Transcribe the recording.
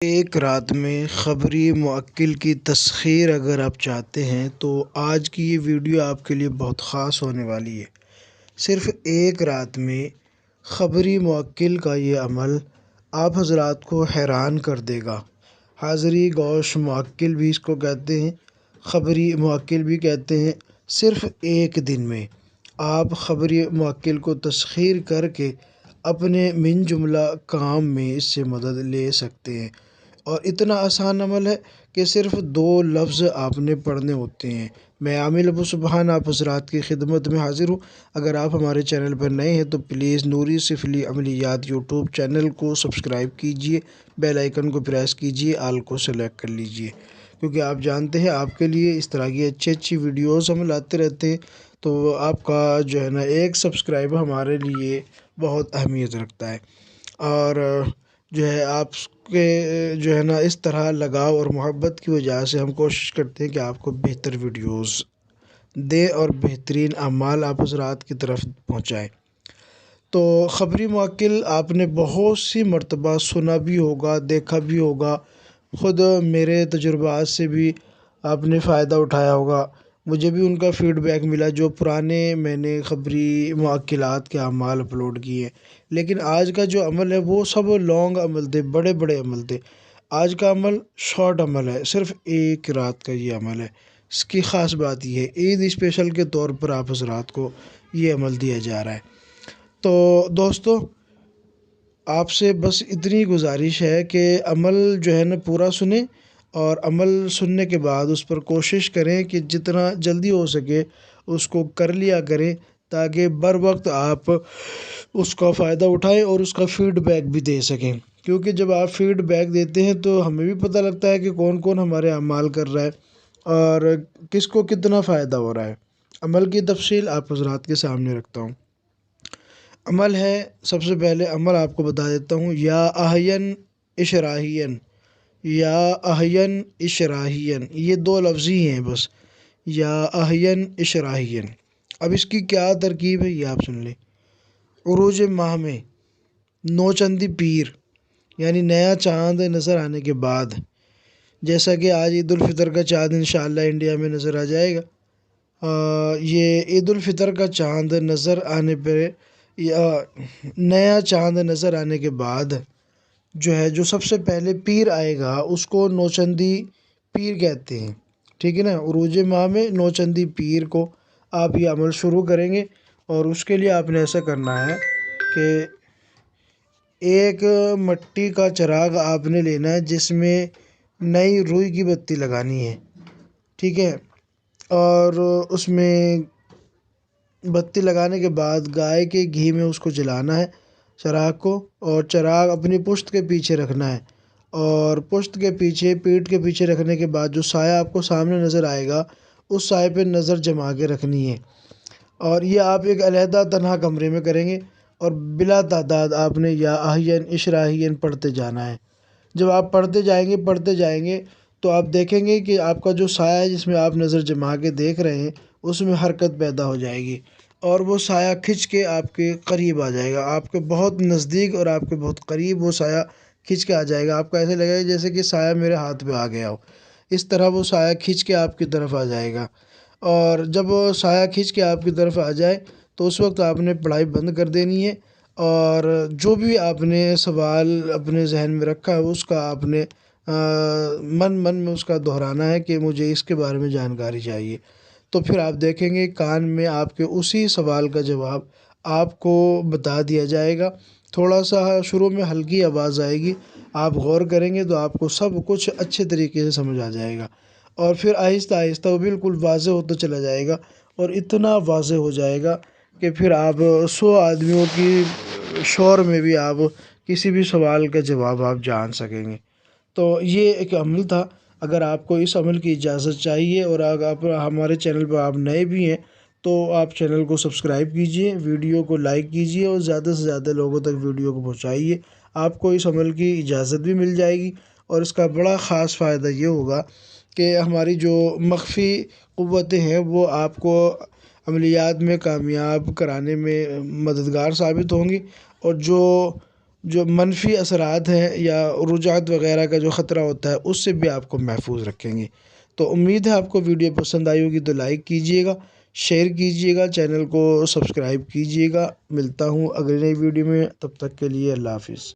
ایک رات میں خبری معقل کی تسخیر اگر آپ چاہتے ہیں تو آج کی یہ ویڈیو آپ کے لیے بہت خاص ہونے والی ہے۔ صرف ایک رات میں خبری معقل کا یہ عمل آپ حضرات کو حیران کر دے گا۔ حاضری گوش معقل بھی اس کو کہتے ہیں، خبری معقل بھی کہتے ہیں۔ صرف ایک دن میں آپ خبری معقل کو تسخیر کر کے اپنے من جملہ کام میں اس سے مدد لے سکتے ہیں، اور اتنا آسان عمل ہے کہ صرف 2 لفظ آپ نے پڑھنے ہوتے ہیں۔ میں عامل ابو سبحان آپ حضرات کی خدمت میں حاضر ہوں۔ اگر آپ ہمارے چینل پر نئے ہیں تو پلیز نوری سفلی عملیات یوٹیوب چینل کو سبسکرائب کیجئے، بیل آئیکن کو پریس کیجئے، آل کو سلیکٹ کر لیجئے، کیونکہ آپ جانتے ہیں آپ کے لیے اس طرح کی اچھی ویڈیوز ہم لاتے رہتے ہیں، تو آپ کا جو ہے نا ایک سبسکرائب ہمارے لیے بہت اہمیت رکھتا ہے، اور جو ہے آپ کے جو ہے نا اس طرح لگاؤ اور محبت کی وجہ سے ہم کوشش کرتے ہیں کہ آپ کو بہتر ویڈیوز دیں اور بہترین اعمال آپ حضرات کی طرف پہنچائیں۔ تو خبری معقل آپ نے بہت سی مرتبہ سنا بھی ہوگا، دیکھا بھی ہوگا، خود میرے تجربات سے بھی آپ نے فائدہ اٹھایا ہوگا۔ مجھے بھی ان کا فیڈ بیک ملا جو پرانے میں نے خبری معقلات کے اعمال اپلوڈ کیے ہیں، لیکن آج کا جو عمل ہے وہ سب لانگ عمل تھے، بڑے عمل تھے۔ آج کا عمل شارٹ عمل ہے، صرف ایک رات کا یہ عمل ہے۔ اس کی خاص بات یہ ہے، عید اسپیشل کے طور پر آپ حضرات کو یہ عمل دیا جا رہا ہے۔ تو دوستو، آپ سے بس اتنی گزارش ہے کہ عمل جو ہے نا پورا سنیں، اور عمل سننے کے بعد اس پر کوشش کریں کہ جتنا جلدی ہو سکے اس کو کر لیا کریں، تاکہ بر وقت آپ اس کا فائدہ اٹھائیں اور اس کا فیڈ بیک بھی دے سکیں، کیونکہ جب آپ فیڈ بیک دیتے ہیں تو ہمیں بھی پتہ لگتا ہے کہ کون کون ہمارے اعمال کر رہا ہے اور کس کو کتنا فائدہ ہو رہا ہے۔ عمل کی تفصیل آپ حضرات کے سامنے رکھتا ہوں۔ عمل ہے، سب سے پہلے عمل آپ کو بتا دیتا ہوں، یا احین اشراحین، یا احین اشراحین، یہ 2 لفظ ہی ہیں بس، یا احین اشراحین۔ اب اس کی کیا ترکیب ہے یہ آپ سن لیں۔ عروج ماہ میں نوچندی پیر یعنی نیا چاند نظر آنے کے بعد، جیسا کہ آج عید الفطر کا چاند انشاءاللہ انڈیا میں نظر آ جائے گا، یہ عید الفطر کا چاند نظر آنے پہ، یا نیا چاند نظر آنے کے بعد جو ہے جو سب سے پہلے پیر آئے گا اس کو نوچندی پیر کہتے ہیں، ٹھیک ہے نا۔ عروج ماہ میں نوچندی پیر کو آپ یہ عمل شروع کریں گے، اور اس کے لیے آپ نے ایسا کرنا ہے کہ ایک مٹی کا چراغ آپ نے لینا ہے جس میں نئی روئی کی بتی لگانی ہے، ٹھیک ہے، اور اس میں بتی لگانے کے بعد گائے کے گھی میں اس کو جلانا ہے چراغ کو، اور چراغ اپنی پشت کے پیچھے رکھنا ہے، اور پشت کے پیچھے، پیٹھ کے پیچھے رکھنے کے بعد جو سایہ آپ کو سامنے نظر آئے گا اس سائے پہ نظر جما کے رکھنی ہے، اور یہ آپ ایک علیحدہ تنہا کمرے میں کریں گے، اور بلا تعداد آپ نے یا احین اشراحین پڑھتے جانا ہے۔ جب آپ پڑھتے جائیں گے تو آپ دیکھیں گے کہ آپ کا جو سایہ ہے جس میں آپ نظر جما کے دیکھ رہے ہیں اس میں حرکت پیدا ہو جائے گی، اور وہ سایہ کھنچ کے آپ کے قریب آ جائے گا، آپ کے بہت نزدیک اور آپ کے بہت قریب وہ سایہ کھنچ کے آ جائے گا۔ آپ کو ایسے لگے گا جیسے کہ سایہ میرے ہاتھ پہ آ گیا ہو، اس طرح وہ سایہ کھنچ کے آپ کی طرف آ جائے گا، اور جب وہ سایہ کھنچ کے آپ کی طرف آ جائے تو اس وقت آپ نے پڑھائی بند کر دینی ہے، اور جو بھی آپ نے سوال اپنے ذہن میں رکھا ہے اس کا آپ نے من میں اس کا دہرانا ہے کہ مجھے اس کے بارے میں جانکاری چاہیے۔ تو پھر آپ دیکھیں گے کان میں آپ کے اسی سوال کا جواب آپ کو بتا دیا جائے گا۔ تھوڑا سا شروع میں ہلکی آواز آئے گی، آپ غور کریں گے تو آپ کو سب کچھ اچھے طریقے سے سمجھ آ جائے گا، اور پھر آہستہ آہستہ وہ بالکل واضح ہوتا چلا جائے گا، اور اتنا واضح ہو جائے گا کہ پھر آپ 100 آدمیوں کی شور میں بھی آپ کسی بھی سوال کا جواب آپ جان سکیں گے۔ تو یہ ایک عمل تھا۔ اگر آپ کو اس عمل کی اجازت چاہیے، اور اگر آپ ہمارے چینل پر آپ نئے بھی ہیں تو آپ چینل کو سبسکرائب کیجئے، ویڈیو کو لائک کیجئے، اور زیادہ سے زیادہ لوگوں تک ویڈیو کو پہنچائیے۔ آپ کو اس عمل کی اجازت بھی مل جائے گی، اور اس کا بڑا خاص فائدہ یہ ہوگا کہ ہماری جو مخفی قوتیں ہیں وہ آپ کو عملیات میں کامیاب کرانے میں مددگار ثابت ہوں گی، اور جو جو منفی اثرات ہیں یا عروجات وغیرہ کا جو خطرہ ہوتا ہے اس سے بھی آپ کو محفوظ رکھیں گے۔ تو امید ہے آپ کو ویڈیو پسند آئی ہوگی، تو لائک کیجئے گا، شیئر کیجئے گا، چینل کو سبسکرائب کیجئے گا۔ ملتا ہوں اگلی نئی ویڈیو میں، تب تک کے لیے اللہ حافظ۔